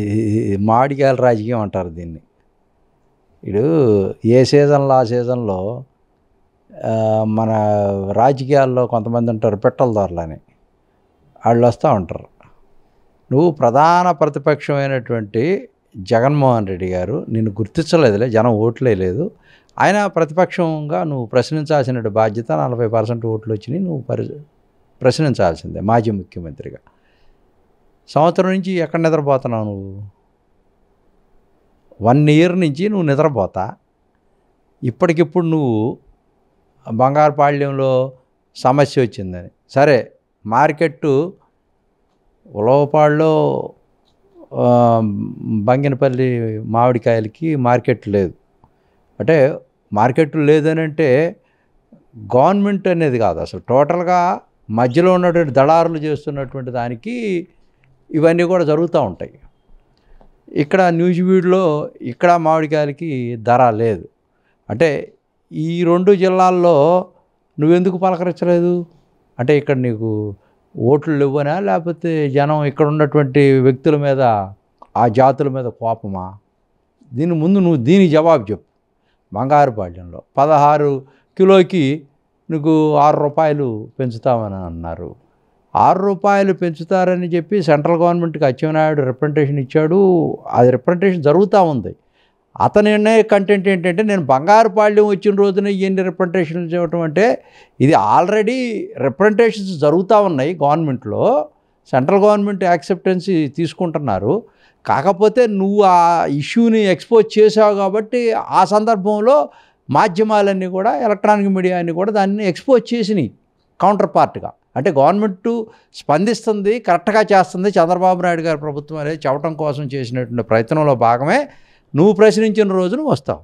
ఈ మామిడికాయల రాజకీయం అంటారు దీన్ని. ఇడు ఏ సీజన్లో ఆ సీజన్లో మన రాజకీయాల్లో కొంతమంది ఉంటారు పిట్టల దొరలని, వాళ్ళు వస్తూ ఉంటారు. నువ్వు ప్రధాన ప్రతిపక్షమైనటువంటి జగన్మోహన్ రెడ్డి గారు నిన్ను గుర్తించలేదులే, జనం ఓట్లే లేదు. ఆయన ప్రతిపక్షంగా నువ్వు ప్రశ్నించాల్సిన బాధ్యత, 40% ఓట్లు వచ్చినాయి, నువ్వు ప్రశ్నించాల్సిందే మాజీ ముఖ్యమంత్రిగా. సంవత్సరం నుంచి ఎక్కడ నిద్రపోతున్నావు నువ్వు? 1 ఇయర్ నుంచి నువ్వు నిద్రపోతా. ఇప్పటికిప్పుడు నువ్వు బంగారుపాళ్యంలో సమస్య వచ్చిందని, సరే మార్కెట్టు ఉలవపాడులో బంగినపల్లి మామిడికాయలకి మార్కెట్ లేదు అంటే, మార్కెట్ లేదని అంటే గవర్నమెంట్ అనేది కాదు, అసలు టోటల్గా మధ్యలో ఉన్నటువంటి దళారులు చేస్తున్నటువంటి దానికి ఇవన్నీ కూడా జరుగుతూ ఉంటాయి. ఇక్కడ న్యూజివీడ్లో ఇక్కడ మామిడికాయలకి ధర లేదు అంటే, ఈ 2 జిల్లాల్లో నువ్వెందుకు పలకరించలేదు అంటే, ఇక్కడ నీకు ఓట్లు ఇవ్వనా, లేకపోతే జనం ఇక్కడ ఉన్నటువంటి వ్యక్తుల మీద, ఆ జాతుల మీద కోపమా? దీని ముందు నువ్వు దీనికి జవాబు చెప్పు. బంగారుపాళ్యంలో 16 కిలోకి నీకు 6 రూపాయలు పెంచుతామని అన్నారు. 6 రూపాయలు పెంచుతారని చెప్పి సెంట్రల్ గవర్నమెంట్కి అచ్చెన్నాయుడు రిప్రజెంటేషన్ ఇచ్చాడు. అది రిప్రజెంటేషన్ జరుగుతూ ఉంది. అతని కంటెంట్ ఏంటంటే, నేను బంగారుపాళ్యం వచ్చిన రోజున ఎన్ని రిప్రజెంటేషన్లు చేయటం అంటే, ఇది ఆల్రెడీ రిప్రజెంటేషన్స్ జరుగుతూ ఉన్నాయి గవర్నమెంట్లో, సెంట్రల్ గవర్నమెంట్ యాక్సెప్టెన్సీ తీసుకుంటున్నారు. కాకపోతే నువ్వు ఆ ఇష్యూని ఎక్స్పోజ్ చేసావు కాబట్టి ఆ సందర్భంలో మాధ్యమాలన్నీ కూడా, ఎలక్ట్రానిక్ మీడియా అన్నీ కూడా దాన్ని ఎక్స్పోజ్ చేసినాయి కౌంటర్ పార్ట్గా. అంటే గవర్నమెంట్ స్పందిస్తుంది, కరెక్ట్గా చేస్తుంది, చంద్రబాబు నాయుడు గారి ప్రభుత్వం అనేది చెప్పడం కోసం చేసినటువంటి ప్రయత్నంలో భాగమే నువ్వు ప్రశ్నించిన రోజున వస్తావు.